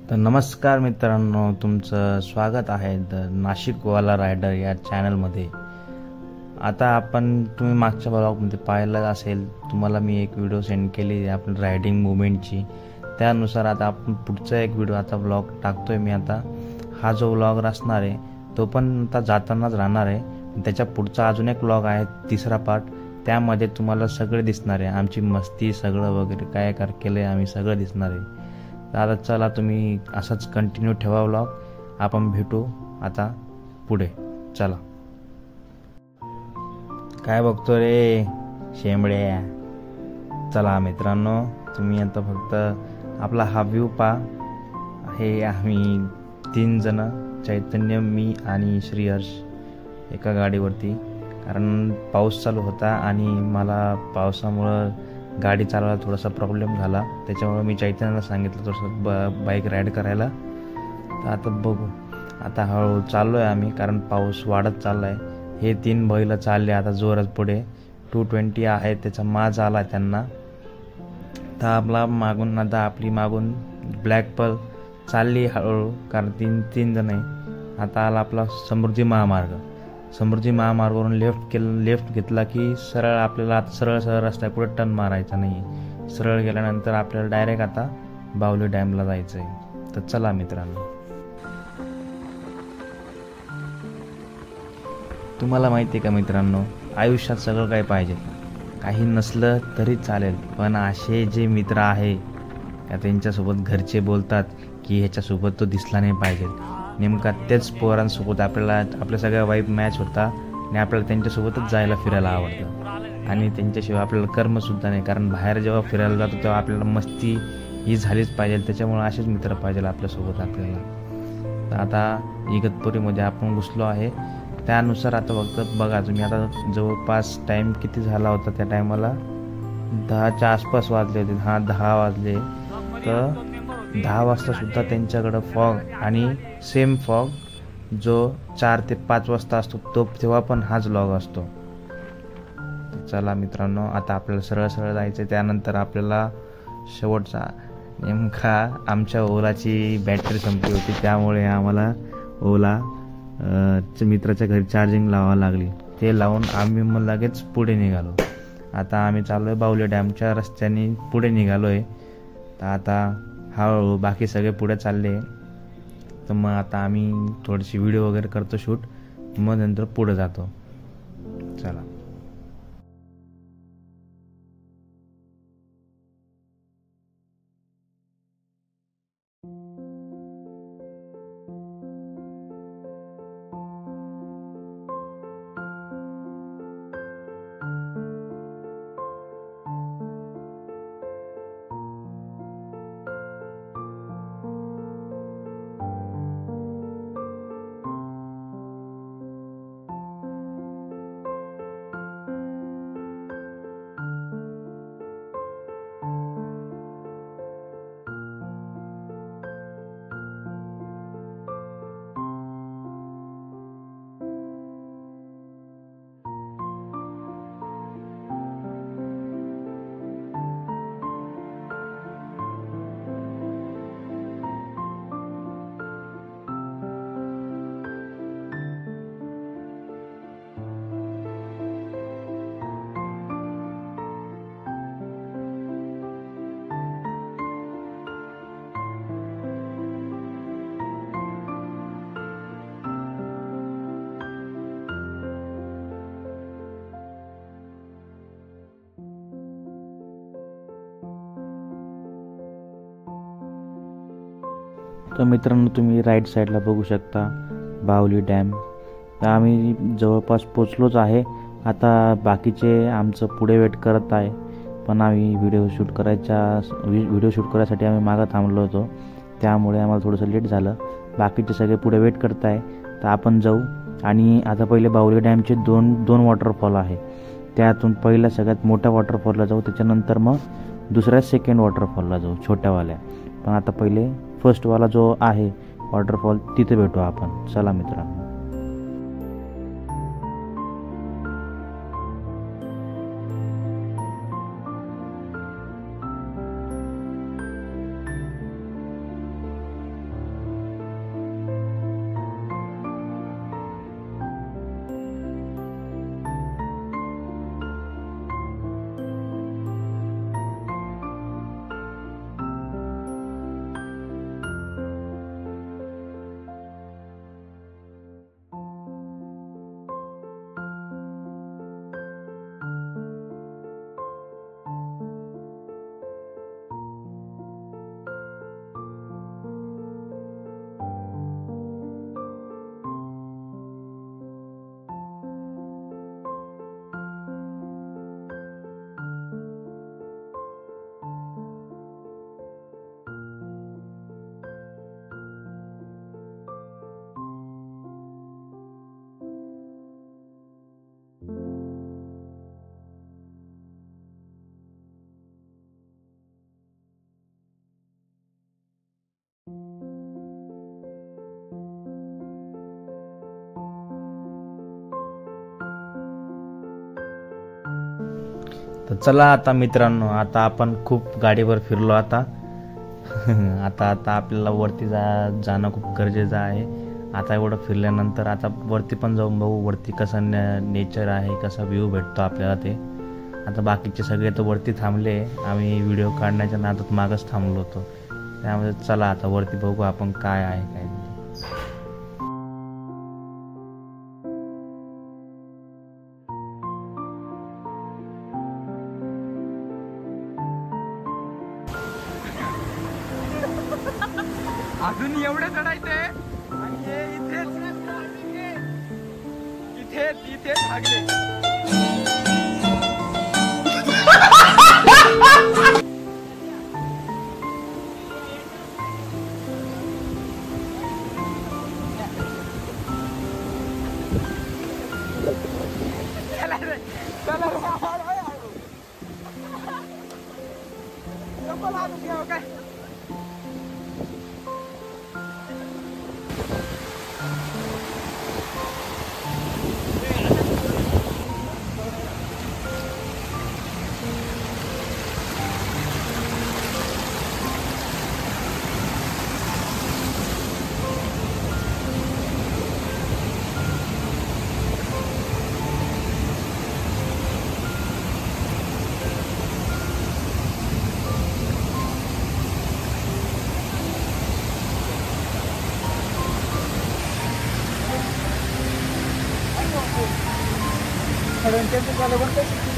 तर नमस्कार मित्रांनो, तुमचं स्वागत आहे द नाशिकवाला रायडर या चॅनलमध्ये। आता तुम्ही मागच्या ब्लॉगमध्ये पाहिलं असेल, तुम्हाला मी एक व्हिडिओ सेंड केली आपली रायडिंग मुवमेंटची। त्यानुसार आता आपण पुढचा एक व्हिडिओ आता ब्लॉग टाकतोय मी। आता हा जो ब्लॉग असणार आहे तो पण आता जातानाच राहणार आहे। त्याच्या पुढचा अजून एक ब्लॉग आहे, तिसरा पार्ट। त्यामध्ये तुम्हाला सगळे दिसणार आहे, आमची मस्ती सगळं वगैरे काय केलंय आम्ही सगळं दिसणार आहे। आता चला तुम्ही असाच कंटिन्यू ठेवा व्लॉग। आपण भेटू आता पुढे, चला। काय बघतो रे शेंबड्या? चला मित्रांनो, तुम्ही आता फक्त आपला हा व्ह्यू पहा। हे आम्ही 3 जण, चैतन्य, मी आणि श्रीहर्ष एका गाडीवरती। कारण पाऊस चालू होता आणि मला पावसामुळं गाडी चालवायला थोडासा प्रॉब्लेम झाला, त्याच्यामुळे मी चैतन्याला सांगितलं थोडंसं बाईक राईड करायला। तर आता बघू, आता हळूहळू चाललो आहे आम्ही, कारण पाऊस वाढत चालला आहे। हे 3 बैल चालले आता जोरात पुढे। 220 आहे, त्याचा माज आला त्यांना। तर आपली मागून ब्लॅक पर्ल चालली हळूहळू, कारण 3 जण आहे। आता आला आपला समृद्धी महामार्गावरून लेफ्ट घेतला की सरळ आपल्याला आता सरळ रस्ता पुढे टर्न मारायचा नाही। सरळ गेल्यानंतर आपल्याला डायरेक्ट आता बावली डॅमला जायचं आहे। तर चला मित्रांनो, तुम्हाला माहिती आहे का मित्रांनो, आयुष्यात सगळं काही पाहिजे, काही नसलं तरी चालेल, पण असे जे मित्र आहे का त्यांच्यासोबत घरचे बोलतात की ह्याच्यासोबत तो दिसला नाही पाहिजे। नेमका तेच पोरांसोबत आपल्या सगळ्या वाईब मॅच होता आणि आपल्याला त्यांच्यासोबतच जायला फिरायला आवडतं। आणि त्यांच्याशिवाय आपल्याला कर्मसुद्धा नाही, कारण बाहेर जेव्हा फिरायला जातो तेव्हा आपल्याला मस्ती ही झालीच पाहिजे। त्याच्यामुळे असेच मित्र पाहिजे आपल्यासोबत आपल्याला। तर आता इगतपुरीमध्ये आपण घुसलो आहे। त्यानुसार आता बघा तुम्ही, आता जवळपास टाईम किती झाला होता त्या टायमाला, 10च्या आसपास वाजले होते। 10 वाजले। तर 10 वाजता सुद्धा त्यांच्याकडं फॉग आणि सेम फॉग जो 4 ते 5 वाजता असतो तेव्हा पण हाच लॉग असतो। चला मित्रांनो, आता आपल्याला सरळ जायचं। त्यानंतर आपल्याला शेवटचा, नेमका आमच्या ओलाची बॅटरी संपली होती, त्यामुळे आम्हाला ओला मित्राच्या घरी चार्जिंग लावावं लागली। ते लावून आम्ही मग लगेच पुढे निघालो। आता आम्ही चाललोय बावली डॅमच्या रस्त्याने पुढे निघालोय। तर आता हळूहळू बाकी सगळे पुढे चालले। तर मग आता आम्ही थोडीशी व्हिडिओ वगैरे करतो शूट, मग नंतर पुढे जातो। चला। तर मित्रांनो, तुम्ही राईट साईडला बघू शकता बावली डॅम। तर आम्ही जवळपास पोचलोच आहे। आता बाकीचे आमचं पुढे वेट करत आहे, पण आम्ही व्हिडिओ शूट करायसाठी आम्ही मागं थांबलो होतो, त्यामुळे आम्हाला थोडंसं लेट झालं। बाकीचे सगळे पुढे वेट करत आहे, तर आपण जाऊ। आणि आता पहिले बावली डॅमचे दोन वॉटरफॉल आहे, त्यातून पहिल्या सगळ्यात मोठ्या वॉटरफॉलला जाऊ, त्याच्यानंतर मग दुसऱ्या सेकंड वॉटरफॉलला जाऊ, छोट्यावाल्या। पण आता पहिले फर्स्टवाला जो आहे वॉटरफॉल तिथे भेटू आपण। चला मित्रांनो। तर चला आता मित्रांनो, आता आपण खूप गाडीवर फिरलो आता. आता आता आपल्याला वरती जाणं खूप गरजेचं आहे. आता एवढं फिरल्यानंतर आता वरती पण जाऊन बघू वरती कसं नेचर आहे, कसा व्ह्यू भेटतो आपल्याला ते. आता बाकीचे सगळे तर वरती थांबले, आम्ही व्हिडिओ काढण्याच्या नादात मागच थांबलो होतो. त्यामुळे चला आता वरती बघू आपण काय आहे काय नाही. अजून एवढे चढायचे आणि हे इथे भागले. काय त्यांचं